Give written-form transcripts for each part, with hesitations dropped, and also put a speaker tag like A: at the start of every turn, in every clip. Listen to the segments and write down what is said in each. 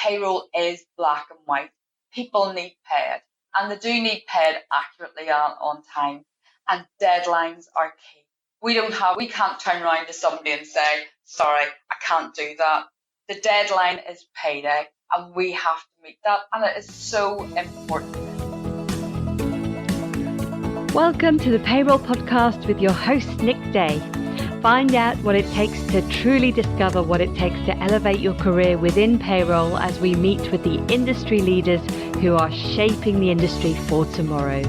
A: payroll is black and white. People need paid, and they do need paid accurately and on time, and deadlines are key. We can't turn around to somebody and say, sorry, I can't do that. The deadline is payday, and we have to meet that, and it is so important.
B: Welcome to the Payroll Podcast with your host, Nick Day. Find out what it takes to truly discover what it takes to elevate your career within payroll as we meet with the industry leaders who are shaping the industry for tomorrow.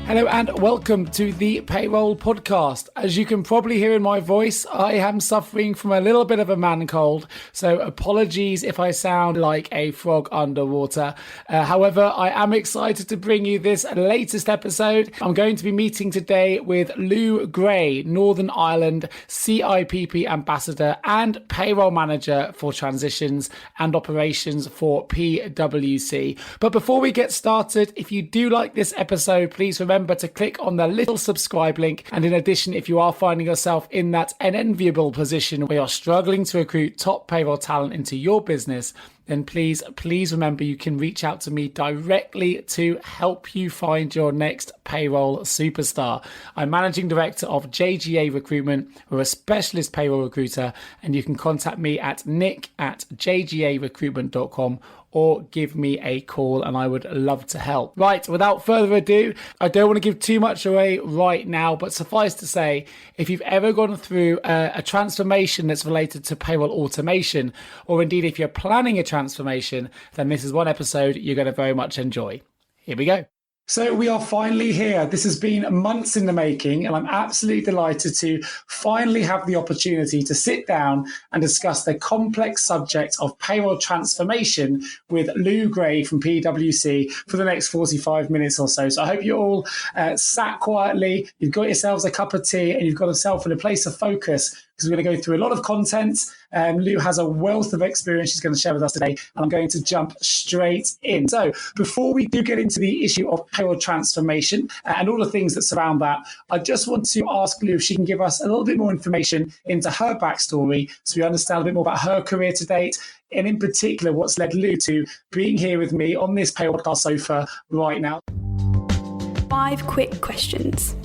C: Hello and welcome to the Payroll Podcast. As you can probably hear in my voice, I am suffering from a little bit of a man cold, so apologies if I sound like a frog underwater. However, I am excited to bring you this latest episode. I'm going to be meeting today with Lou Gray, Northern Ireland CIPP Ambassador and Payroll Manager for Transitions and Operations for PwC. But before we get started, if you do like this episode, please remember to click on the little subscribe link. And in addition, if you are finding yourself in that unenviable position where you're struggling to recruit top payroll talent into your business, then please remember you can reach out to me directly to help you find your next payroll superstar. I'm Managing Director of JGA Recruitment. We're a specialist payroll recruiter, and you can contact me at nick@jgarecruitment.com or give me a call, and I would love to help. Right, without further ado, I don't want to give too much away right now, but suffice to say, if you've ever gone through a transformation that's related to payroll automation, or indeed if you're planning a transformation, then this is one episode you're going to very much enjoy. Here we go. So we are finally here. This has been months in the making, and I'm absolutely delighted to finally have the opportunity to sit down and discuss the complex subject of payroll transformation with Lou Gray from PwC for the next 45 minutes or so. So I hope you're all sat quietly, you've got yourselves a cup of tea, and you've got yourself in a place of focus, because we're going to go through a lot of content. Lou has a wealth of experience she's going to share with us today, and I'm going to jump straight in. So before we do get into the issue of payroll transformation and all the things that surround that, I just want to ask Lou if she can give us a little bit more information into her backstory so we understand a bit more about her career to date, and in particular what's led Lou to being here with me on this Payroll Podcast sofa right now.
D: 5 quick questions.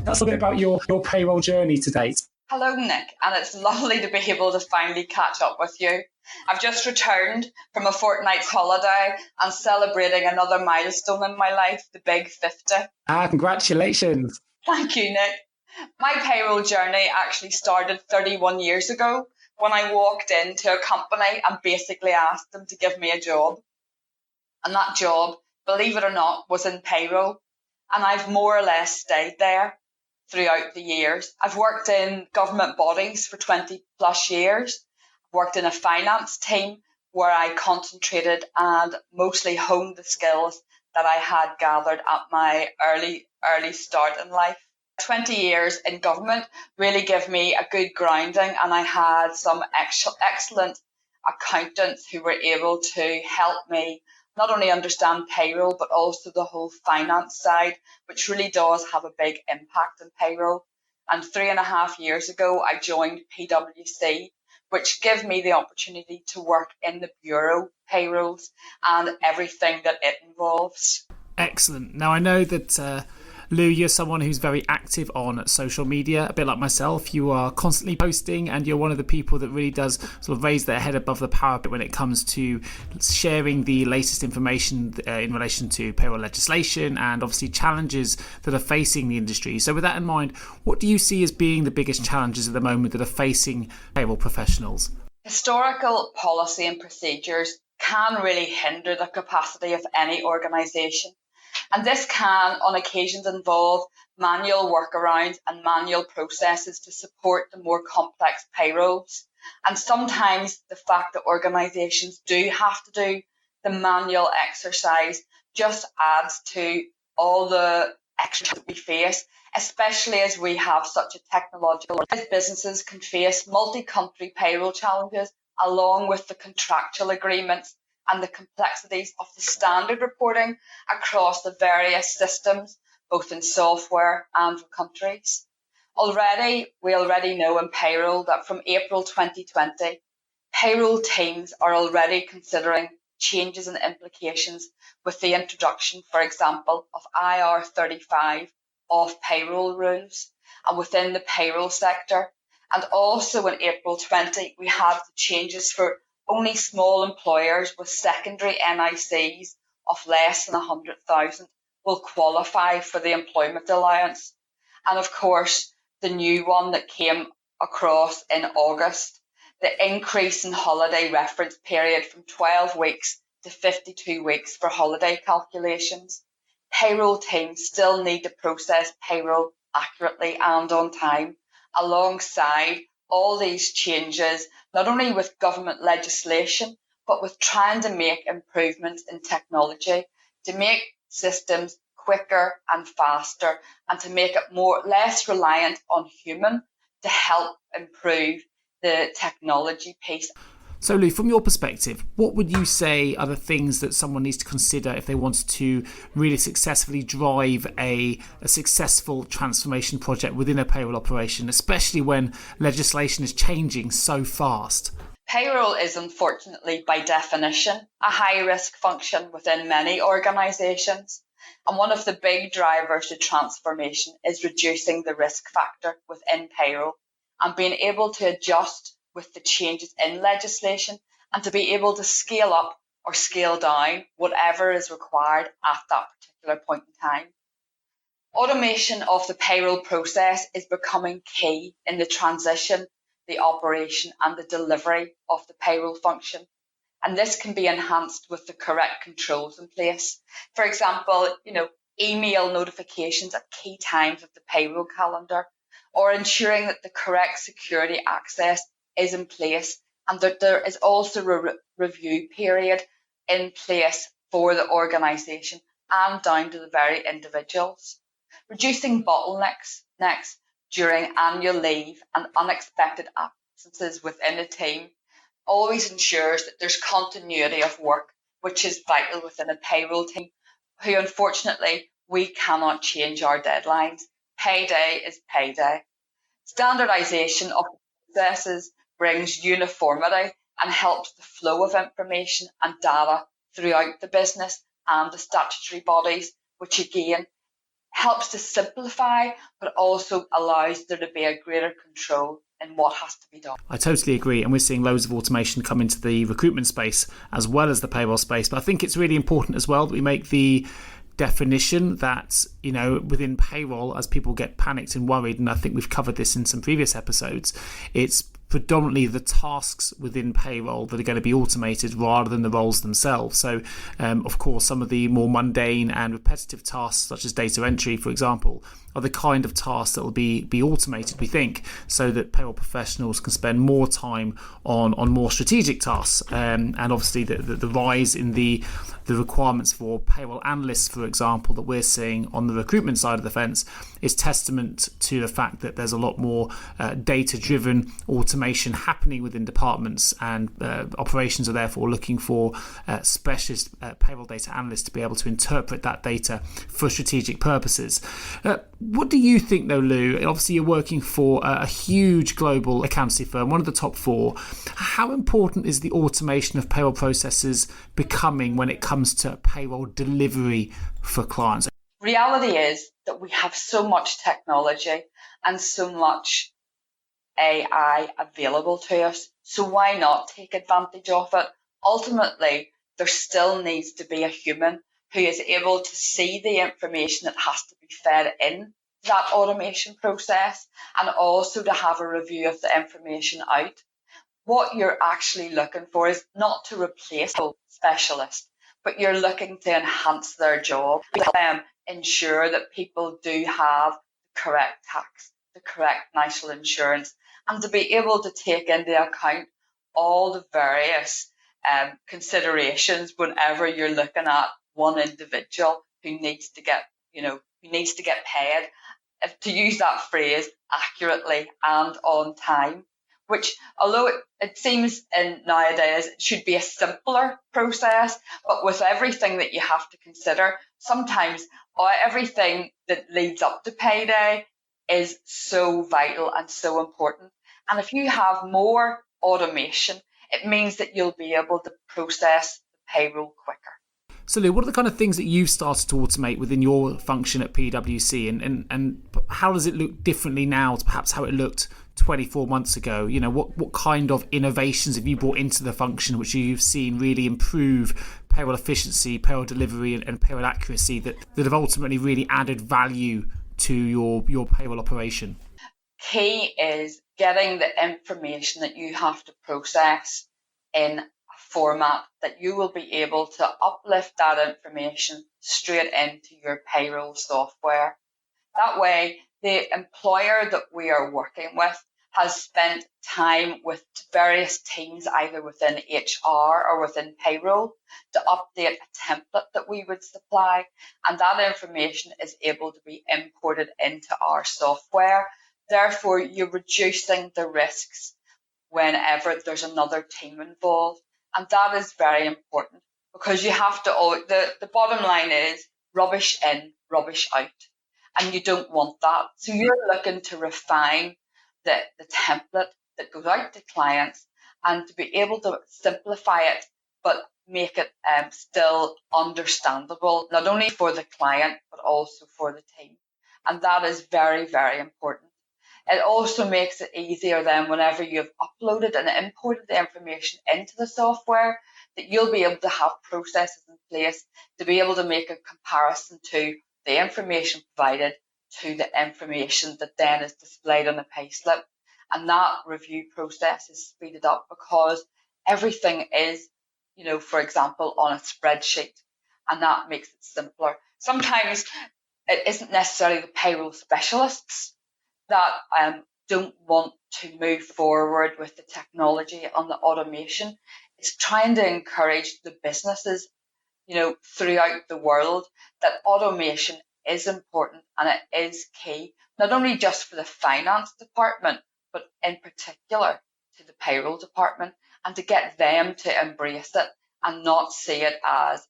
C: That's a bit about your payroll journey to date.
A: Hello, Nick, and it's lovely to be able to finally catch up with you. I've just returned from a fortnight's holiday and celebrating another milestone in my life, the big 50.
C: Congratulations.
A: Thank you, Nick. My payroll journey actually started 31 years ago when I walked into a company and basically asked them to give me a job. And that job, believe it or not, was in payroll. And I've more or less stayed there throughout the years. I've worked in government bodies for 20 plus years. I've worked in a finance team where I concentrated and mostly honed the skills that I had gathered at my early start in life. 20 years in government really gave me a good grounding, and I had some excellent accountants who were able to help me not only understand payroll, but also the whole finance side, which really does have a big impact on payroll. And 3.5 years ago, I joined PwC, which gave me the opportunity to work in the bureau payrolls and everything that it involves.
C: Excellent. Now, I know that Lou, you're someone who's very active on social media, a bit like myself. You are constantly posting, and you're one of the people that really does sort of raise their head above the parapet when it comes to sharing the latest information in relation to payroll legislation and obviously challenges that are facing the industry. So with that in mind, what do you see as being the biggest challenges at the moment that are facing payroll professionals?
A: Historical policy and procedures can really hinder the capacity of any organisation. And this can, on occasions, involve manual workarounds and manual processes to support the more complex payrolls. And sometimes the fact that organisations do have to do the manual exercise just adds to all the extra that we face, especially as we have such a technological. Businesses can face multi-country payroll challenges along with the contractual agreements and the complexities of the standard reporting across the various systems, both in software and for countries. We already know in payroll that from April 2020, Payroll teams are already considering changes and implications with the introduction, for example, of IR35 off-payroll rules and within the payroll sector. And also in April 20, we have the changes for only small employers with secondary NICs of less than 100,000 will qualify for the employment allowance. And of course, the new one that came across in August, the increase in holiday reference period from 12 weeks to 52 weeks for holiday calculations. Payroll teams still need to process payroll accurately and on time, alongside all these changes, not only with government legislation, but with trying to make improvements in technology to make systems quicker and faster and to make it less reliant on human to help improve the technology piece.
C: So Lou, from your perspective, what would you say are the things that someone needs to consider if they want to really successfully drive a successful transformation project within a payroll operation, especially when legislation is changing so fast?
A: Payroll is unfortunately, by definition, a high-risk function within many organisations. And one of the big drivers to transformation is reducing the risk factor within payroll and being able to adjust with the changes in legislation and to be able to scale up or scale down whatever is required at that particular point in time. Automation of the payroll process is becoming key in the transition, the operation and the delivery of the payroll function. And this can be enhanced with the correct controls in place. For example, email notifications at key times of the payroll calendar, or ensuring that the correct security access is in place and that there is also a review period in place for the organisation and down to the very individuals. Reducing bottlenecks during annual leave and unexpected absences within a team always ensures that there's continuity of work, which is vital within a payroll team, who unfortunately we cannot change our deadlines. Payday is payday. Standardisation of processes brings uniformity and helps the flow of information and data throughout the business and the statutory bodies, which again helps to simplify, but also allows there to be a greater control in what has to be done.
C: I totally agree, and we're seeing loads of automation come into the recruitment space as well as the payroll space. But I think it's really important as well that we make the definition that, within payroll, as people get panicked and worried, and I think we've covered this in some previous episodes, it's predominantly the tasks within payroll that are going to be automated rather than the roles themselves. So, of course, some of the more mundane and repetitive tasks, such as data entry, for example, are the kind of tasks that will be automated, we think, so that payroll professionals can spend more time on more strategic tasks. And obviously the rise in the requirements for payroll analysts, for example, that we're seeing on the recruitment side of the fence is testament to the fact that there's a lot more data-driven automation happening within departments, and operations are therefore looking for specialist payroll data analysts to be able to interpret that data for strategic purposes. What do you think, though, Lou? Obviously, you're working for a huge global accountancy firm, one of the top 4. How important is the automation of payroll processes becoming when it comes to payroll delivery for clients?
A: Reality is that we have so much technology and so much AI available to us, so why not take advantage of it? Ultimately, there still needs to be a human who is able to see the information that has to be fed in that automation process, and also to have a review of the information out. What you're actually looking for is not to replace a specialist, but you're looking to enhance their job, ensure that people do have the correct tax, the correct national insurance, and to be able to take into account all the various considerations whenever you're looking at one individual who needs to get paid, to use that phrase, accurately and on time, which, although it seems nowadays it should be a simpler process, but with everything that you have to consider, sometimes everything that leads up to payday is so vital and so important. And if you have more automation it means that you'll be able to process the payroll quicker.
C: So Lou, what are the kind of things that you've started to automate within your function at PwC, and how does it look differently now to perhaps how it looked 24 months ago? You know, what kind of innovations have you brought into the function which you've seen really improve payroll efficiency, payroll delivery and payroll accuracy that have ultimately really added value to your payroll operation?
A: Key is getting the information that you have to process in a format that you will be able to uplift that information straight into your payroll software. That way, the employer that we are working with has spent time with various teams, either within HR or within payroll, to update a template that we would supply. And that information is able to be imported into our software. Therefore, you're reducing the risks whenever there's another team involved. And that is very important, because you have to, the bottom line is rubbish in, rubbish out. And you don't want that. So you're looking to refine the template that goes out to clients, and to be able to simplify it, but make it still understandable, not only for the client, but also for the team. And that is very, very important. It also makes it easier then whenever you've uploaded and imported the information into the software, that you'll be able to have processes in place to be able to make a comparison to the information provided to the information that then is displayed on the payslip. And that review process is speeded up because everything is, for example, on a spreadsheet, and that makes it simpler. Sometimes it isn't necessarily the payroll specialists that don't want to move forward with the technology on the automation. It's trying to encourage the businesses, throughout the world, that automation is important and it is key, not only just for the finance department, but in particular to the payroll department, and to get them to embrace it and not see it as,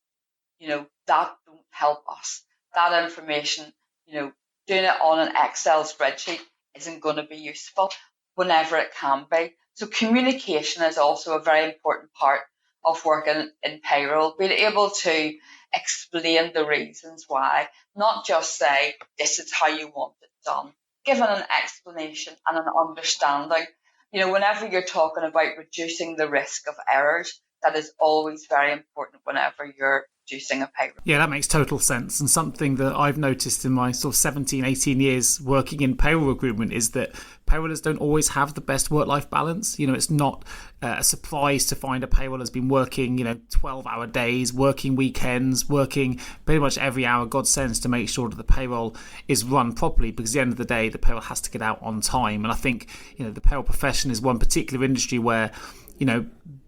A: that don't help us. That information, doing it on an Excel spreadsheet isn't going to be useful whenever it can be. So communication is also a very important part of working in payroll, being able to explain the reasons why, not just say, this is how you want it done. Given an explanation and an understanding, whenever you're talking about reducing the risk of errors, that is always very important whenever you're producing a payroll.
C: Yeah, that makes total sense. And something that I've noticed in my sort of 17, 18 years working in payroll recruitment is that payrollers don't always have the best work-life balance. It's not a surprise to find a payroller has been working, 12-hour days, working weekends, working pretty much every hour God sends to make sure that the payroll is run properly, because at the end of the day, the payroll has to get out on time. And I think, the payroll profession is one particular industry where,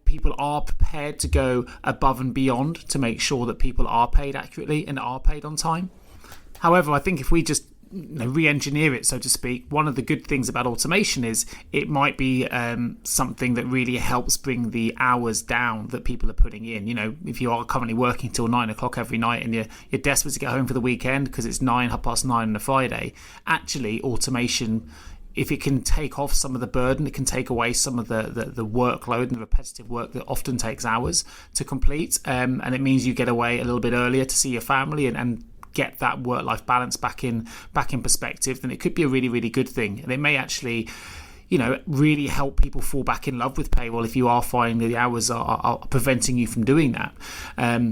C: people are prepared to go above and beyond to make sure that people are paid accurately and are paid on time. However, I think if we just re-engineer it, so to speak, one of the good things about automation is it might be something that really helps bring the hours down that people are putting in. If you are currently working till 9 o'clock every night and you're desperate to get home for the weekend because it's 9:30 on a Friday, actually automation, if it can take off some of the burden, it can take away some of the workload and the repetitive work that often takes hours to complete. And it means you get away a little bit earlier to see your family and get that work-life balance back in perspective, then it could be a really, really good thing. And it may actually, really help people fall back in love with payroll if you are finding that the hours are preventing you from doing that.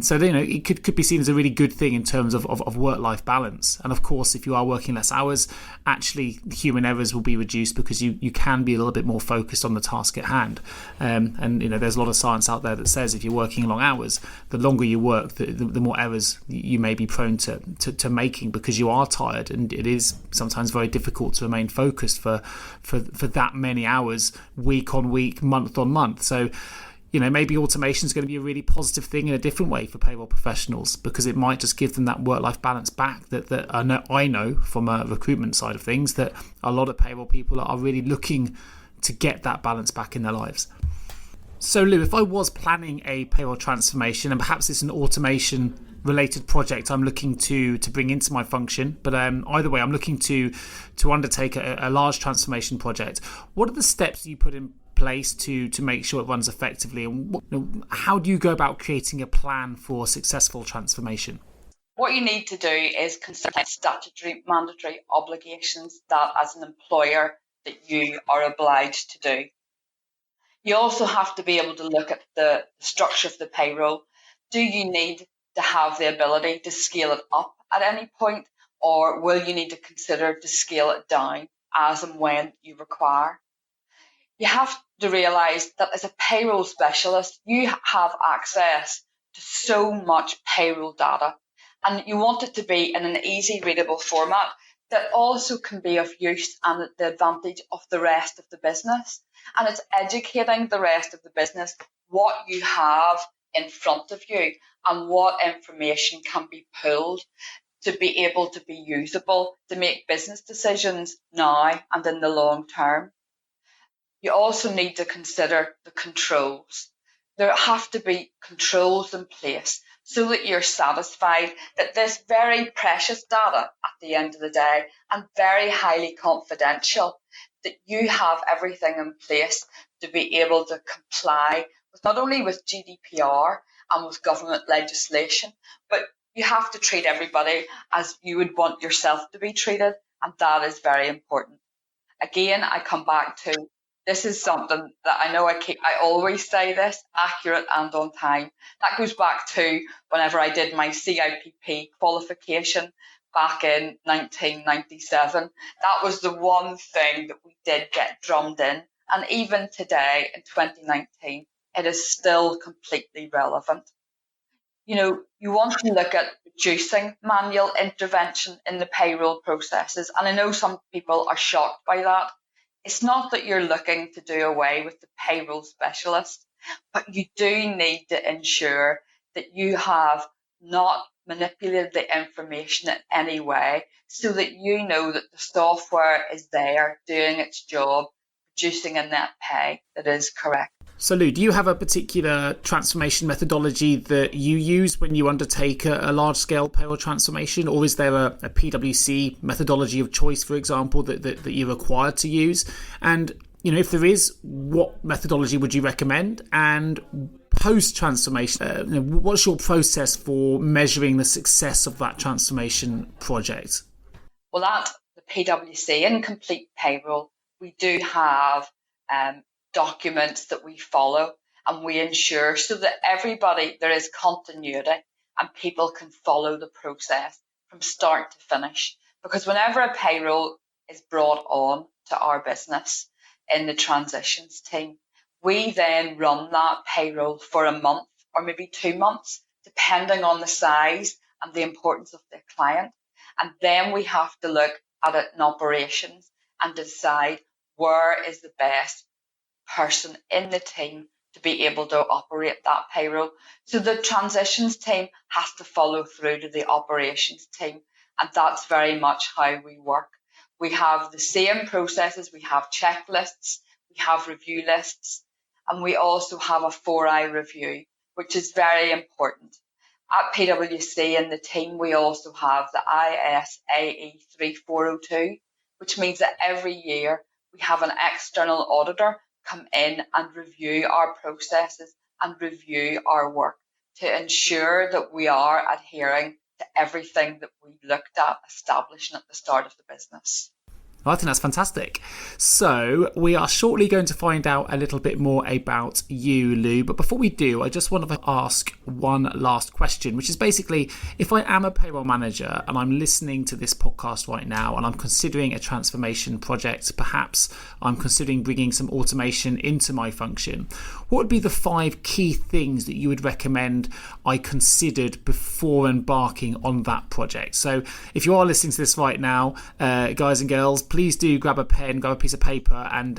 C: So it could be seen as a really good thing in terms of work-life balance. And of course, if you are working less hours, actually human errors will be reduced because you can be a little bit more focused on the task at hand. And there's a lot of science out there that says if you're working long hours, the longer you work, the more errors you may be prone to making, because you are tired, and it is sometimes very difficult to remain focused for that many hours, week on week, month on month. So maybe automation is going to be a really positive thing in a different way for payroll professionals, because it might just give them that work-life balance back that I know from a recruitment side of things that a lot of payroll people are really looking to get that balance back in their lives. So Lou, if I was planning a payroll transformation, and perhaps it's an automation related project I'm looking to bring into my function, but either way, I'm looking to undertake a large transformation project, what are the steps you put in place to make sure it runs effectively? And how do you go about creating a plan for successful transformation?
A: What you need to do is consider statutory mandatory obligations that as an employer that you are obliged to do. You also have to be able to look at the structure of the payroll. Do you need to have the ability to scale it up at any point, or will you need to consider to scale it down as and when you require? You have to realise that as a payroll specialist, you have access to so much payroll data, and you want it to be in an easy readable format that also can be of use and at the advantage of the rest of the business. And it's educating the rest of the business what you have in front of you and what information can be pulled to be able to be usable to make business decisions now and in the long term. You also need to consider the controls. There have to be controls in place so that you're satisfied that this very precious data at the end of the day and very highly confidential, that you have everything in place to be able to comply with not only with GDPR and with government legislation, but you have to treat everybody as you would want yourself to be treated, and that is very important. Again, I come back to this is something that I know I always say this, accurate and on time. That goes back to whenever I did my CIPP qualification back in 1997. That was the one thing that we did get drummed in. And even today in 2019, it is still completely relevant. You want to look at reducing manual intervention in the payroll processes. And I know some people are shocked by that. It's not that you're looking to do away with the payroll specialist, but you do need to ensure that you have not manipulated the information in any way so that you know that the software is there doing its job, producing a net pay that is correct.
C: So Lou, do you have a particular transformation methodology that you use when you undertake a large-scale payroll transformation, or is there a PwC methodology of choice, for example, that you're required to use? And if there is, what methodology would you recommend? And post-transformation, what's your process for measuring the success of that transformation project?
A: Well, at the PwC in Complete Payroll, we do have documents that we follow and we ensure so that there is continuity and people can follow the process from start to finish. Because whenever a payroll is brought on to our business in the transitions team, we then run that payroll for a month or maybe 2 months, depending on the size and the importance of the client. And then we have to look at it in operations and decide where is the best person in the team to be able to operate that payroll. So the transitions team has to follow through to the operations team, and that's very much how we work. We have the same processes, we have checklists, we have review lists, and we also have a 4-eye review, which is very important. At PwC in the team, we also have the ISAE 3402, which means that every year we have an external auditor come in and review our processes and review our work to ensure that we are adhering to everything that we looked at establishing at the start of the business.
C: I think that's fantastic. So we are shortly going to find out a little bit more about you, Lou. But before we do, I just want to ask one last question, which is basically, if I am a payroll manager and I'm listening to this podcast right now and I'm considering a transformation project, perhaps I'm considering bringing some automation into my function, what would be the 5 key things that you would recommend I considered before embarking on that project? So if you are listening to this right now, guys and girls, please do grab a pen, grab a piece of paper, and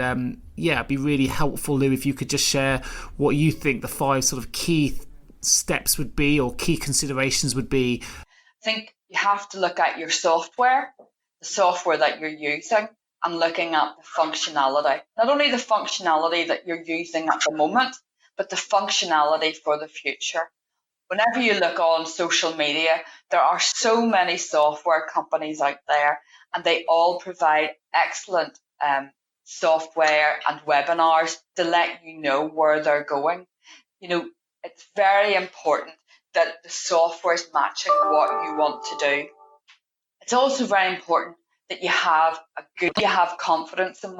C: it'd be really helpful, Lou, if you could just share what you think the 5 sort of key steps would be or key considerations would be.
A: I think you have to look at your software, the software that you're using, and looking at the functionality. Not only the functionality that you're using at the moment, but the functionality for the future. Whenever you look on social media, there are so many software companies out there, and they all provide excellent software and webinars to let you know where they're going. It's very important that the software is matching what you want to do. It's also very important that you have confidence in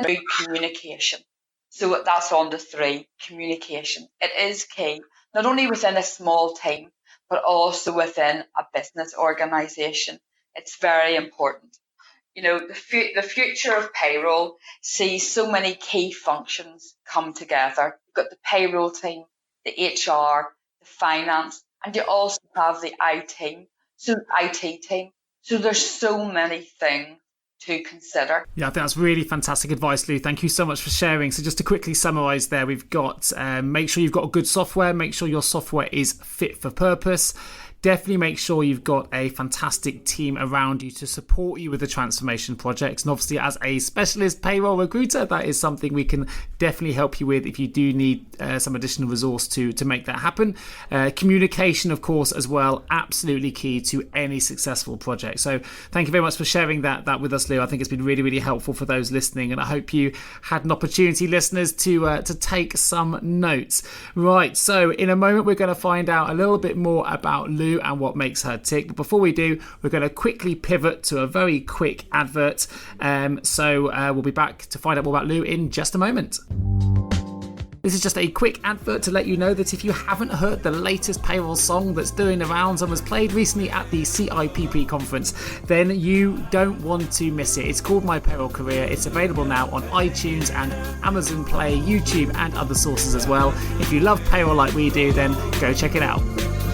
A: good communication. So that's on the 3, communication. It is key, not only within a small team, but also within a business organization. It's very important. The future of payroll sees so many key functions come together. You've got the payroll team, the HR, the finance, and you also have the IT team. So there's so many things to consider.
C: Yeah, I think that's really fantastic advice, Lou. Thank you so much for sharing. So just to quickly summarise there, we've got make sure you've got a good software, make sure your software is fit for purpose. Definitely make sure you've got a fantastic team around you to support you with the transformation projects. And obviously, as a specialist payroll recruiter, that is something we can definitely help you with if you do need some additional resource to make that happen. Communication, of course, as well, absolutely key to any successful project. So thank you very much for sharing that with us, Lou. I think it's been really, really helpful for those listening. And I hope you had an opportunity, listeners, to take some notes. Right, so in a moment, we're going to find out a little bit more about Lou and what makes her tick. But before we do, we're going to quickly pivot to a very quick advert. So we'll be back to find out more about Lou in just a moment. This is just a quick advert to let you know that if you haven't heard the latest payroll song that's doing the rounds and was played recently at the CIPP conference, then you don't want to miss it. It's called My Payroll Career. It's available now on iTunes and Amazon Play, YouTube and other sources as well. If you love payroll like we do, then go check it out.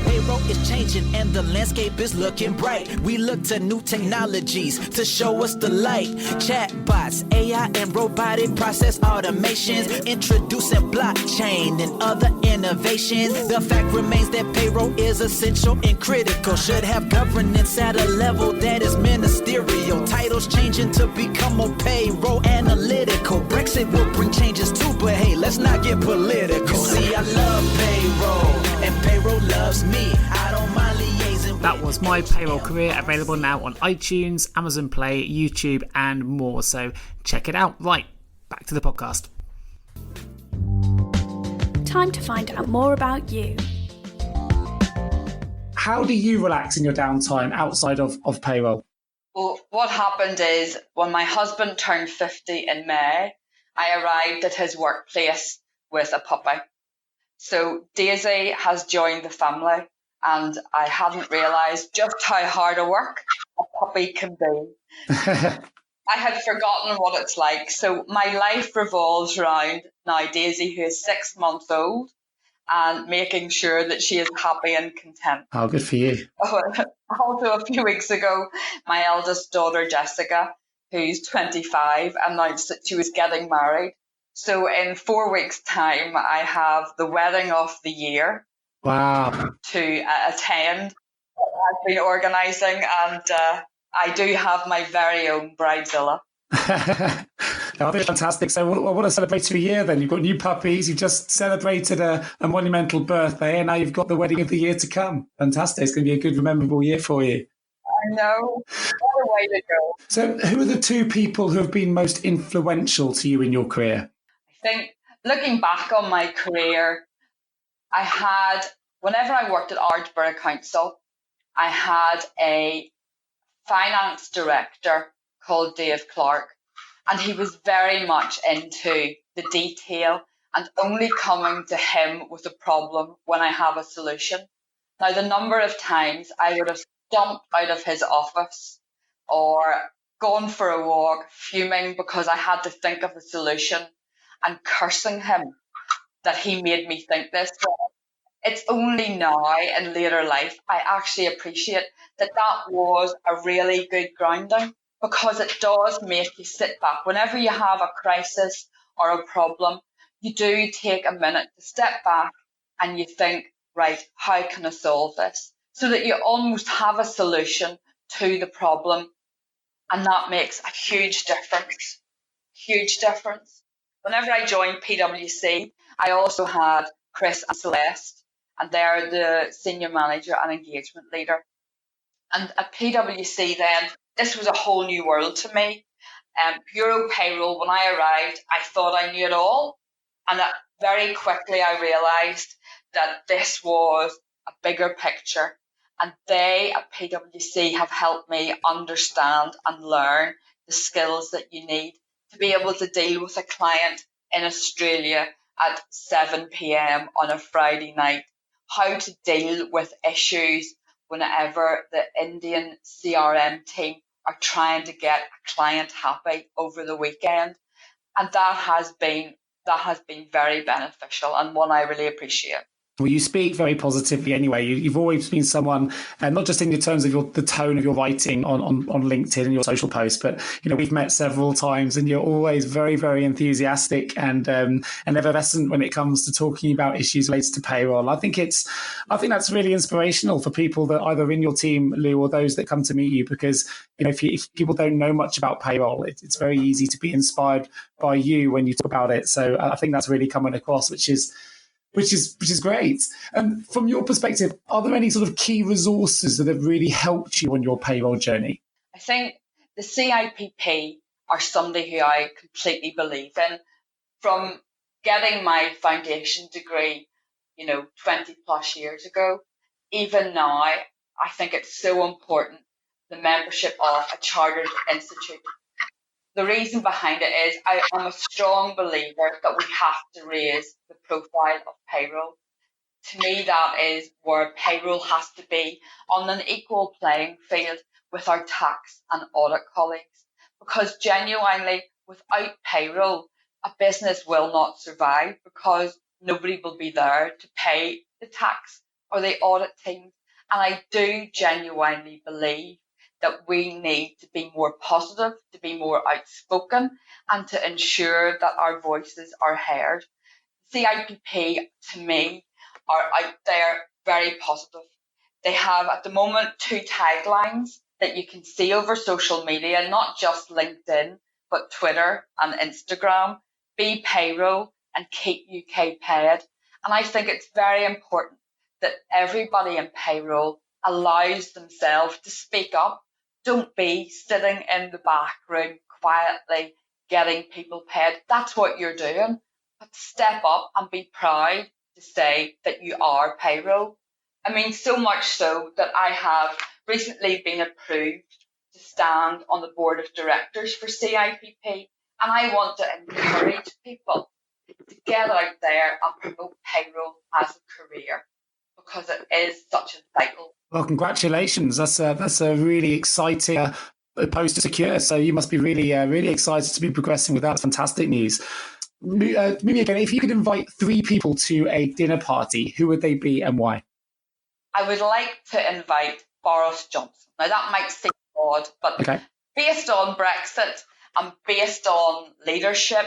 E: Payroll is changing and the landscape is looking bright. We look to new technologies to show us the light. Chatbots, AI and robotic process automations, introducing blockchain and other innovations. The fact remains that payroll is essential and critical. Should have governance at a level that is ministerial. Titles changing to become more payroll analytical. Brexit will bring changes too, but hey, let's not get political. See, I love payroll and payroll loves me. I don't mind liaising.
C: That was My Payroll Career, available now on iTunes, Amazon Play, YouTube and more. So check it out. Right, back to the podcast.
D: Time to find out more about you.
C: How do you relax in your downtime outside of payroll?
A: Well, what happened is when my husband turned 50 in May, I arrived at his workplace with a puppy. So Daisy has joined the family, and I hadn't realised just how hard a work a puppy can be. I had forgotten what it's like. So my life revolves around now Daisy, who is 6 months old, and making sure that she is happy and content.
C: Oh, good for you.
A: Also, a few weeks ago, my eldest daughter, Jessica, who's 25, announced that she was getting married. So in 4 weeks' time, I have the wedding of the year.
C: Wow.
A: To attend. I've been organising, and I do have my very own bridezilla.
C: I think it's fantastic. So what a celebratory year then. You've got new puppies, you've just celebrated a monumental birthday, and now you've got the wedding of the year to come. Fantastic. It's going to be a good, memorable year for you.
A: I know. What a way to go.
C: So who are the 2 people who have been most influential to you in your career?
A: I think looking back on my career, whenever I worked at Ardborough Council, I had a finance director called Dave Clark, and he was very much into the detail and only coming to him with a problem when I have a solution. Now, the number of times I would have stomped out of his office or gone for a walk fuming because I had to think of a solution and cursing him that he made me think this way. It's only now in later life I actually appreciate that was a really good grounding, because it does make you sit back. Whenever you have a crisis or a problem, you do take a minute to step back and you think, right, how can I solve this? So that you almost have a solution to the problem. And that makes a huge difference. Huge difference. Whenever I joined PwC, I also had Chris and Celeste, and they're the senior manager and engagement leader. And at PwC then, this was a whole new world to me. Bureau payroll, when I arrived, I thought I knew it all. And that very quickly I realised that this was a bigger picture. And they at PwC have helped me understand and learn the skills that you need to be able to deal with a client in Australia at 7 p.m. on a Friday night, how to deal with issues whenever the Indian CRM team are trying to get a client happy over the weekend. And that has been very beneficial and one I really appreciate.
C: Well, you speak very positively anyway. You've always been someone, not just in the terms of the tone of your writing on LinkedIn and your social posts, but we've met several times, and you're always very, very enthusiastic and effervescent when it comes to talking about issues related to payroll. I think that's really inspirational for people that either in your team, Lou, or those that come to meet you, because if people don't know much about payroll, it's very easy to be inspired by you when you talk about it. So I think that's really coming across, which is great. And from your perspective, are there any sort of key resources that have really helped you on your payroll journey?
A: I think the CIPP are somebody who I completely believe in. From getting my foundation degree, 20 plus years ago, even now, I think it's so important, the membership of a chartered institute. The reason behind it is I am a strong believer that we have to raise the profile of payroll. To me, that is where payroll has to be on an equal playing field with our tax and audit colleagues. Because genuinely, without payroll, a business will not survive because nobody will be there to pay the tax or the audit teams. And I do genuinely believe that we need to be more positive, to be more outspoken, and to ensure that our voices are heard. CIPP, to me, are out there very positive. They have, at the moment, 2 taglines that you can see over social media, not just LinkedIn, but Twitter and Instagram: be payroll and keep UK paid. And I think it's very important that everybody in payroll allows themselves to speak up. Don't be sitting in the back room quietly getting people paid. That's what you're doing. But step up and be proud to say that you are payroll. I mean, so much so that I have recently been approved to stand on the board of directors for CIPP. And I want to encourage people to get out there and promote payroll as a career, because it is such a vital.
C: Well, congratulations. That's a really exciting post to secure. So you must be really, really excited to be progressing with that. That's fantastic news. Maybe again, if you could invite 3 people to a dinner party, who would they be and why?
A: I would like to invite Boris Johnson. Now, that might seem odd, but
C: Okay.
A: Based on Brexit and based on leadership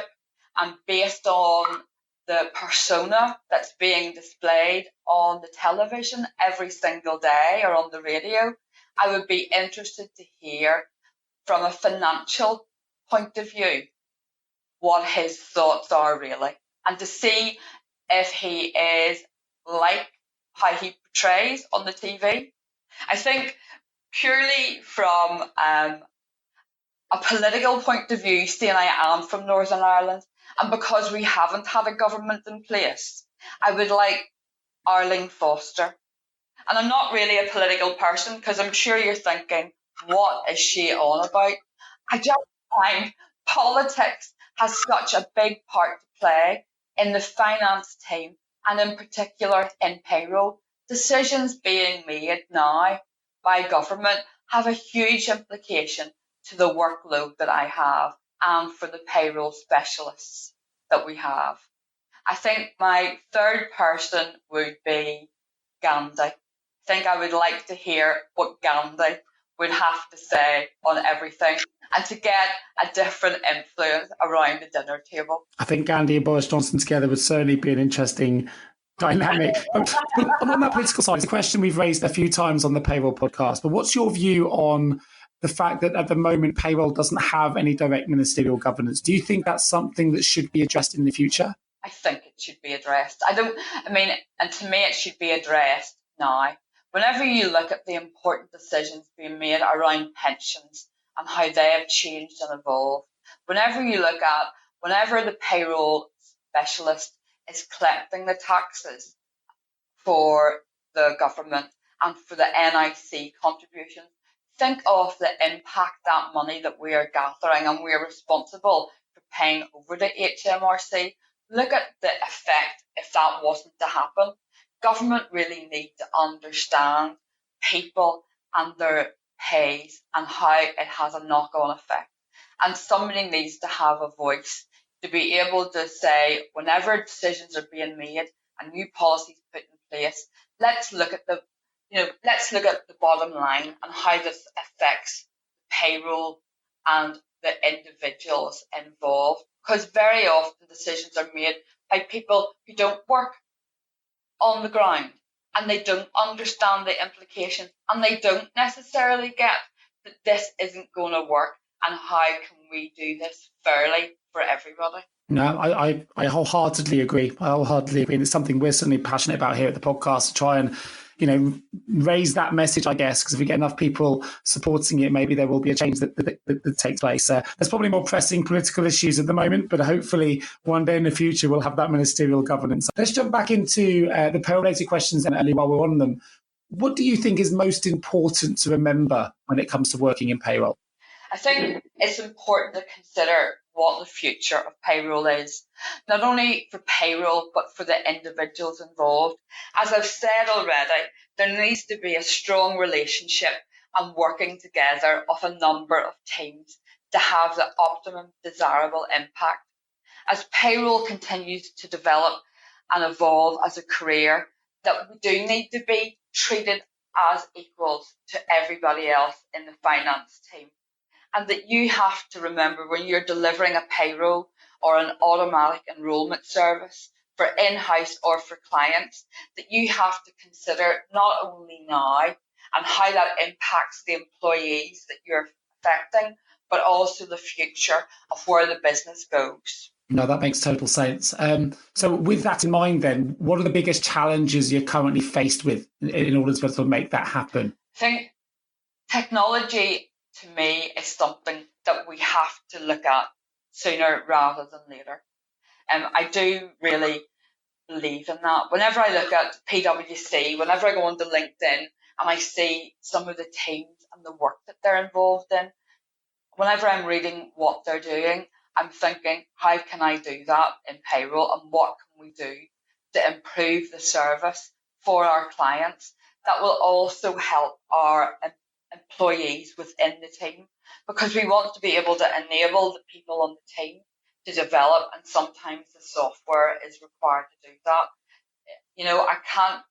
A: and based on the persona that's being displayed on the television every single day or on the radio, I would be interested to hear from a financial point of view what his thoughts are really, and to see if he is like how he portrays on the TV. I think purely from a political point of view, seeing I am from Northern Ireland, and because we haven't had a government in place, I would like Arlene Foster. And I'm not really a political person, because I'm sure you're thinking, what is she on about? I just find politics has such a big part to play in the finance team, and in particular in payroll. Decisions being made now by government have a huge implication to the workload that I have and for the payroll specialists that we have. I think my third person would be Gandhi. I think I would like to hear what Gandhi would have to say on everything, and to get a different influence around the dinner table.
C: I think Gandhi and Boris Johnson together would certainly be an interesting dynamic. But on that political side, it's a question we've raised a few times on the Payroll podcast. But what's your view on the fact that at the moment payroll doesn't have any direct ministerial governance? Do you think that's something that should be addressed in the future?
A: I think it should be addressed. And to me, it should be addressed now. Whenever you look at the important decisions being made around pensions and how they have changed and evolved, Whenever the payroll specialist is collecting the taxes for the government and for the NIC contributions, think of the impact that money that we are gathering and we are responsible for paying over to HMRC. Look at the effect if that wasn't to happen. Government really need to understand people and their pays and how it has a knock-on effect. And somebody needs to have a voice to be able to say, whenever decisions are being made and new policies put in place, let's look at the bottom line and how this affects payroll and the individuals involved. Because very often decisions are made by people who don't work on the ground and they don't understand the implications and they don't necessarily get that this isn't going to work and how can we do this fairly for everybody.
C: No, I wholeheartedly agree. And it's something we're certainly passionate about here at the podcast, to try and, raise that message, I guess, because if we get enough people supporting it, maybe there will be a change that takes place. There's probably more pressing political issues at the moment, but hopefully one day in the future we'll have that ministerial governance. Let's jump back into the payroll-related questions, Ellie, while we're on them. What do you think is most important to remember when it comes to working in payroll?
A: I think it's important to consider what the future of payroll is, not only for payroll, but for the individuals involved. As I've said already, there needs to be a strong relationship and working together of a number of teams to have the optimum desirable impact. As payroll continues to develop and evolve as a career, that we do need to be treated as equals to everybody else in the finance team. And that you have to remember when you're delivering a payroll or an automatic enrolment service for in-house or for clients, that you have to consider not only now and how that impacts the employees that you're affecting, but also the future of where the business goes.
C: No, that makes total sense. So with that in mind then, what are the biggest challenges you're currently faced with in order to sort of make that happen?
A: I think technology, to me, is something that we have to look at sooner rather than later. I do really believe in that. Whenever I look at PwC, whenever I go onto LinkedIn and I see some of the teams and the work that they're involved in, whenever I'm reading what they're doing, I'm thinking, how can I do that in payroll and what can we do to improve the service for our clients that will also help our employees within the team, because we want to be able to enable the people on the team to develop, and sometimes the software is required to do that. I can't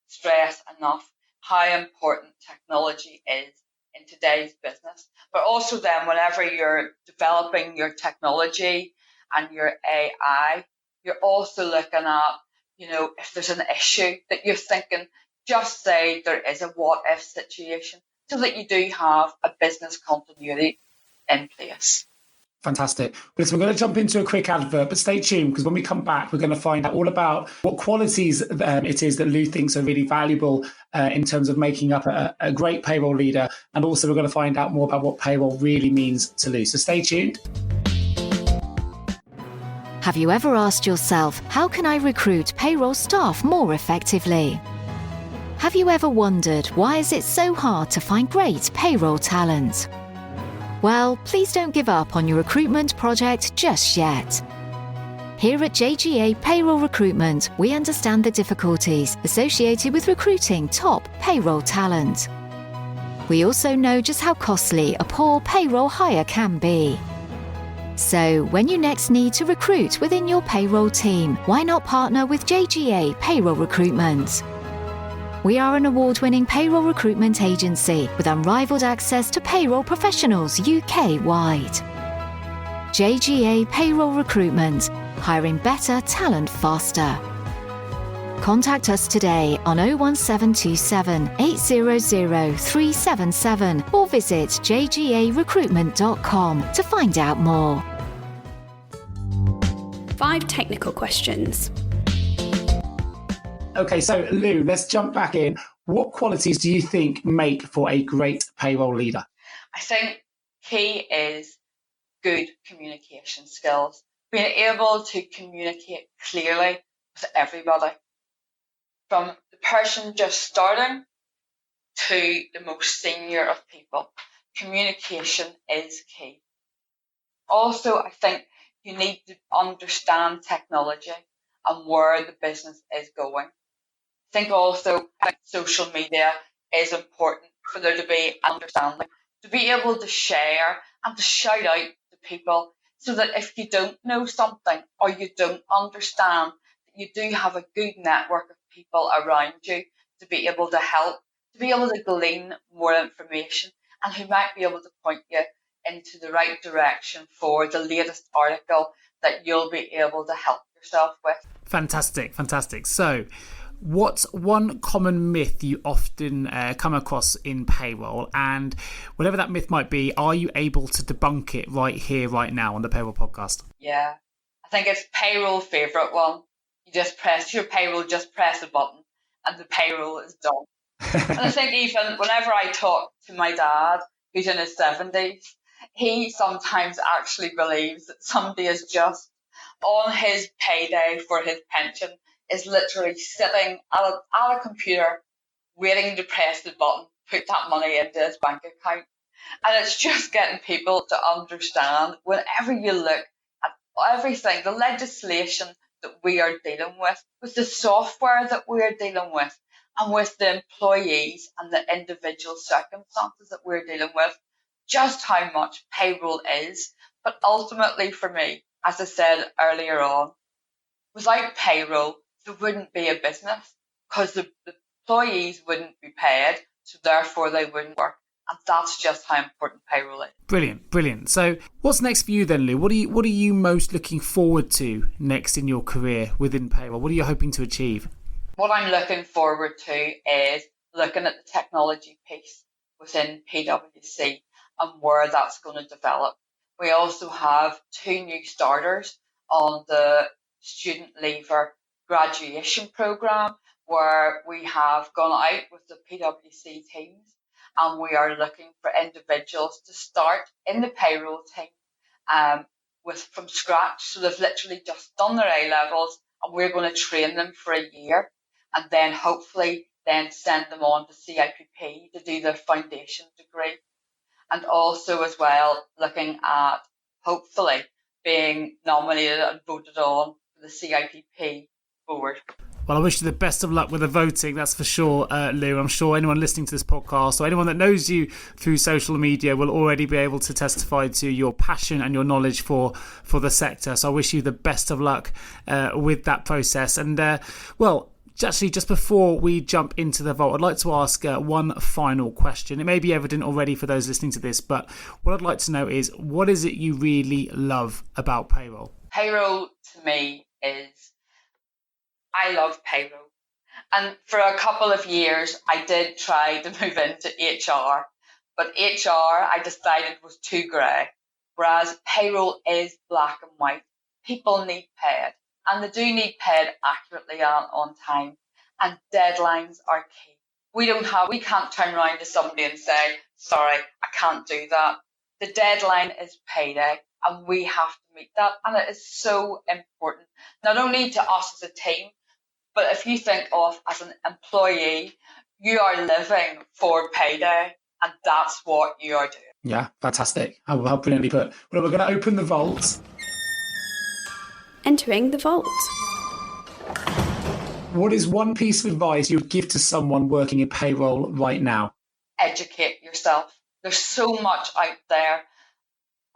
A: stress enough how important technology is in today's business, but also then whenever you're developing your technology and your AI, you're also looking at, if there's an issue that you're thinking, just say there is a what if situation, so that you do have a business continuity in place.
C: Fantastic. So we're going to jump into a quick advert, but stay tuned, because when we come back, we're going to find out all about what qualities it is that Lou thinks are really valuable in terms of making up a great payroll leader. And also we're going to find out more about what payroll really means to Lou. So stay tuned.
F: Have you ever asked yourself, how can I recruit payroll staff more effectively? Have you ever wondered, why is it so hard to find great payroll talent? Well, please don't give up on your recruitment project just yet. Here at JGA Payroll Recruitment, we understand the difficulties associated with recruiting top payroll talent. We also know just how costly a poor payroll hire can be. So, when you next need to recruit within your payroll team, why not partner with JGA Payroll Recruitment? We are an award-winning payroll recruitment agency with unrivaled access to payroll professionals UK-wide. JGA Payroll Recruitment, hiring better talent faster. Contact us today on 01727 800 377 or visit jgarecruitment.com to find out more.
D: 5 technical questions.
C: Okay, so Lou, let's jump back in. What qualities do you think make for a great payroll leader?
A: I think key is good communication skills, being able to communicate clearly with everybody, from the person just starting to the most senior of people. Communication is key. Also, I think you need to understand technology and where the business is going. I think also social media is important for there to be understanding, to be able to share and to shout out to people, so that if you don't know something or you don't understand, you do have a good network of people around you to be able to help, to be able to glean more information, and who might be able to point you into the right direction for the latest article that you'll be able to help yourself with.
C: Fantastic, fantastic. So, what's one common myth you often come across in payroll? And whatever that myth might be, are you able to debunk it right here, right now on the Payroll Podcast?
A: Yeah, I think it's payroll favourite one. You just press your payroll, just press a button and the payroll is done. And I think even whenever I talk to my dad, who's in his 70s, he sometimes actually believes that somebody is just on his payday for his pension, is literally sitting at a computer waiting to press the button, put that money into his bank account. And it's just getting people to understand, whenever you look at everything, the legislation that we are dealing with the software that we are dealing with, and with the employees and the individual circumstances that we're dealing with, just how much payroll is. But ultimately for me, as I said earlier on, without payroll, there wouldn't be a business, because the employees wouldn't be paid, so therefore they wouldn't work. And that's just how important payroll is.
C: Brilliant, brilliant. So what's next for you then, Lou? What are you most looking forward to next in your career within payroll? What are you hoping to achieve?
A: What I'm looking forward to is looking at the technology piece within PwC and where that's going to develop. We also have 2 new starters on the student leaver graduation programme, where we have gone out with the PwC teams and we are looking for individuals to start in the payroll team from scratch. So they've literally just done their A-levels and we're going to train them for a year, and then hopefully then send them on to CIPP to do their foundation degree. And also as well looking at hopefully being nominated and voted on for the CIPP board.
C: Well, I wish you the best of luck with the voting, that's for sure, Lou. I'm sure anyone listening to this podcast or anyone that knows you through social media will already be able to testify to your passion and your knowledge for the sector. So I wish you the best of luck with that process. And, actually, just before we jump into the vault, I'd like to ask one final question. It may be evident already for those listening to this, but what I'd like to know is, what is it you really love about payroll?
A: Payroll to me is, I love payroll. And for a couple of years, I did try to move into HR, but HR I decided was too grey, whereas payroll is black and white. People need paid, and they do need paid accurately and on time, and deadlines are key. We can't turn around to somebody and say, sorry, I can't do that. The deadline is payday, and we have to meet that, and it is so important, not only to us as a team, but if you think of as an employee, you are living for payday, and that's what you are doing.
C: Yeah, fantastic. How brilliantly put. Well, we're going to open the vault.
D: Entering the vault.
C: What is one piece of advice you would give to someone working in payroll right now?
A: Educate yourself. There's so much out there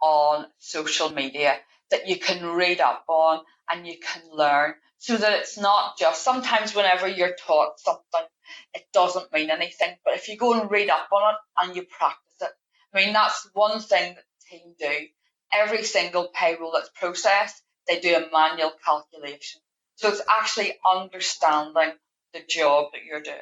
A: on social media that you can read up on and you can learn, so that it's not just, sometimes whenever you're taught something, it doesn't mean anything. But if you go and read up on it and you practice it, I mean, that's one thing that the team do. Every single payroll that's processed, they do a manual calculation. So it's actually understanding the job that you're doing.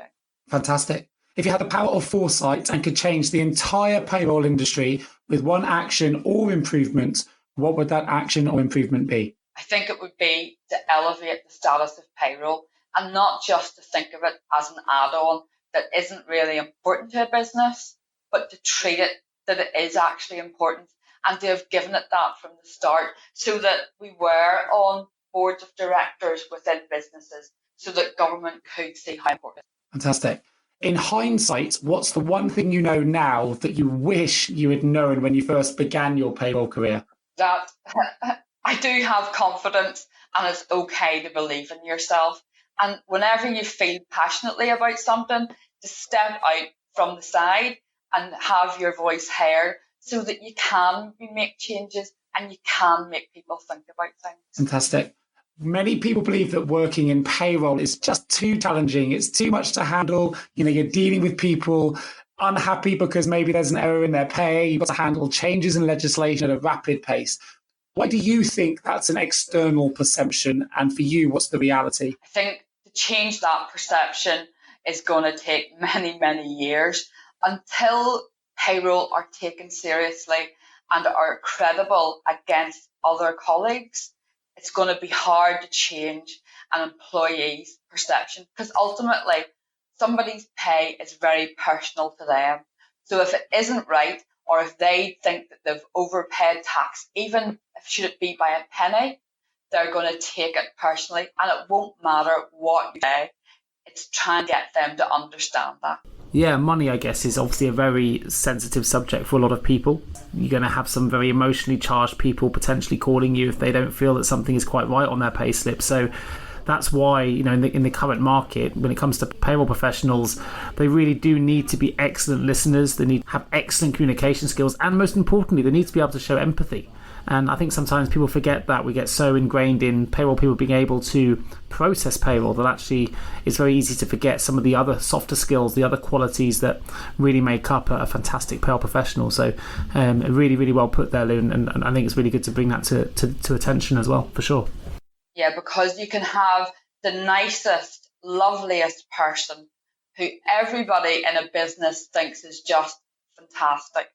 C: Fantastic. If you had the power of foresight and could change the entire payroll industry with one action or improvement, what would that action or improvement be?
A: I think it would be to elevate the status of payroll, and not just to think of it as an add-on that isn't really important to a business, but to treat it that it is actually important, and to have given it that from the start, so that we were on boards of directors within businesses, so that government could see how important.
C: Fantastic. In hindsight, what's the one thing you know now that you wish you had known when you first began your payroll career?
A: That I do have confidence, and it's okay to believe in yourself. And whenever you feel passionately about something, to step out from the side and have your voice heard, so that you can make changes and you can make people think about things.
C: Fantastic. Many people believe that working in payroll is just too challenging. It's too much to handle. You're dealing with people unhappy because maybe there's an error in their pay. You've got to handle changes in legislation at a rapid pace. Why do you think that's an external perception? And for you, what's the reality?
A: I think to change that perception is going to take many, many years until payroll are taken seriously and are credible against other colleagues. It's going to be hard to change an employee's perception, because ultimately somebody's pay is very personal to them. So if it isn't right, or if they think that they've overpaid tax, even if should it be by a penny, they're going to take it personally, and it won't matter what you say. It's trying to get them to understand that.
G: Yeah, money, I guess, is obviously a very sensitive subject for a lot of people. You're going to have some very emotionally charged people potentially calling you if they don't feel that something is quite right on their pay slip. So that's why, in the current market, when it comes to payroll professionals, they really do need to be excellent listeners. They need to have excellent communication skills. And most importantly, they need to be able to show empathy. And I think sometimes people forget that. We get so ingrained in payroll people being able to process payroll that actually it's very easy to forget some of the other softer skills, the other qualities that really make up a fantastic payroll professional. So really, really well put there, Lou. And I think it's really good to bring that to attention as well, for sure.
A: Yeah, because you can have the nicest, loveliest person who everybody in a business thinks is just fantastic.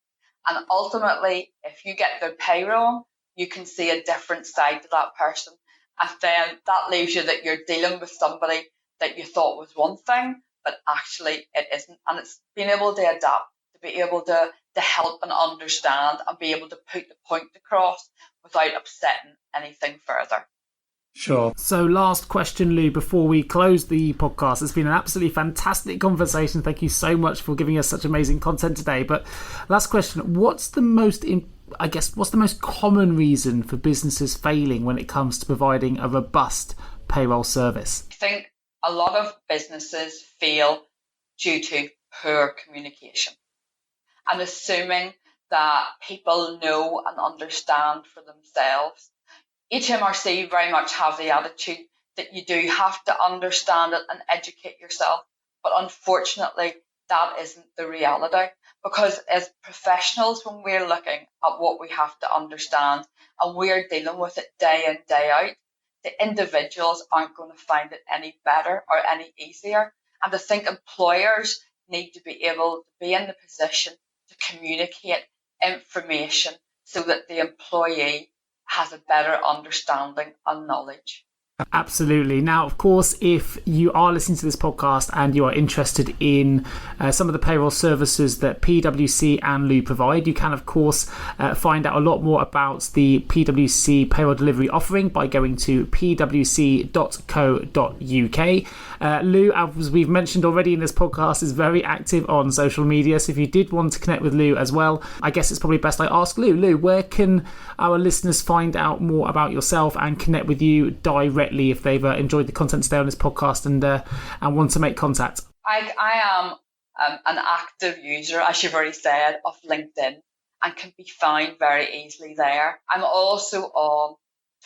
A: And ultimately, if you get their pay wrong, you can see a different side to that person. And then that leaves you that you're dealing with somebody that you thought was one thing, but actually it isn't. And it's being able to adapt, to be able to help and understand and be able to put the point across without upsetting anything further.
C: Sure.
G: So last question, Lou, before we close the podcast. It's been an absolutely fantastic conversation. Thank you so much for giving us such amazing content today. But last question, what's the most common reason for businesses failing when it comes to providing a robust payroll service?
A: I think a lot of businesses fail due to poor communication and assuming that people know and understand for themselves. HMRC very much have the attitude that you do have to understand it and educate yourself. But unfortunately, that isn't the reality, because as professionals, when we're looking at what we have to understand and we're dealing with it day in, day out, the individuals aren't going to find it any better or any easier. And I think employers need to be able to be in the position to communicate information so that the employee has a better understanding and knowledge.
G: Absolutely. Now, of course, if you are listening to this podcast and you are interested in some of the payroll services that PwC and Lou provide, you can, of course, find out a lot more about the PwC payroll delivery offering by going to pwc.co.uk. Lou, as we've mentioned already in this podcast, is very active on social media. So if you did want to connect with Lou as well, I guess it's probably best I ask Lou. Lou, where can our listeners find out more about yourself and connect with you directly if they've enjoyed the content today on this podcast and want to make contact?
A: I am an active user, as you've already said, of LinkedIn and can be found very easily there. I'm also on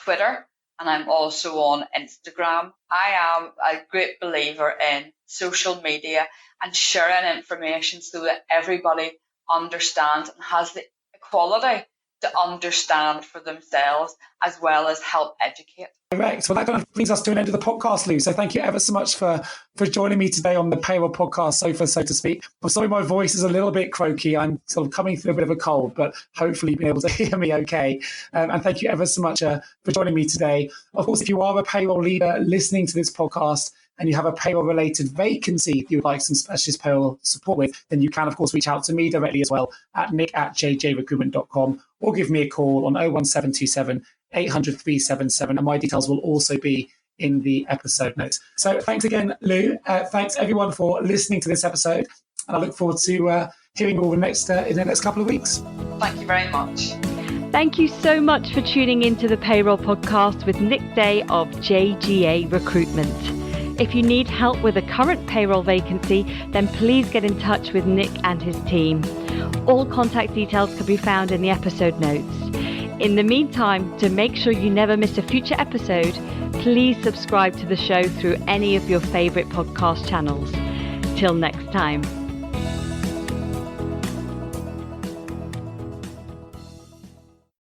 A: Twitter and I'm also on Instagram. I am a great believer in social media and sharing information so that everybody understands and has the equality to understand for themselves as well as help educate.
C: Correct. Well, that kind of brings us to an end of the podcast, Lou. So thank you ever so much for joining me today on the Payroll Podcast sofa, so to speak. I'm sorry my voice is a little bit croaky. I'm sort of coming through a bit of a cold, but hopefully you'll be able to hear me okay. And thank you ever so much for joining me today. Of course, if you are a payroll leader listening to this podcast, and you have a payroll-related vacancy you would like some specialist payroll support with, then you can, of course, reach out to me directly as well at nick@jjrecruitment.com, or give me a call on 01727 800 377, and my details will also be in the episode notes. So thanks again, Lou. Thanks everyone for listening to this episode, and I look forward to hearing you all in the next couple of weeks.
A: Thank you very much.
B: Thank you so much for tuning into the Payroll Podcast with Nick Day of JGA Recruitment. If you need help with a current payroll vacancy, then please get in touch with Nick and his team. All contact details can be found in the episode notes. In the meantime, to make sure you never miss a future episode, please subscribe to the show through any of your favourite podcast channels. Till next time.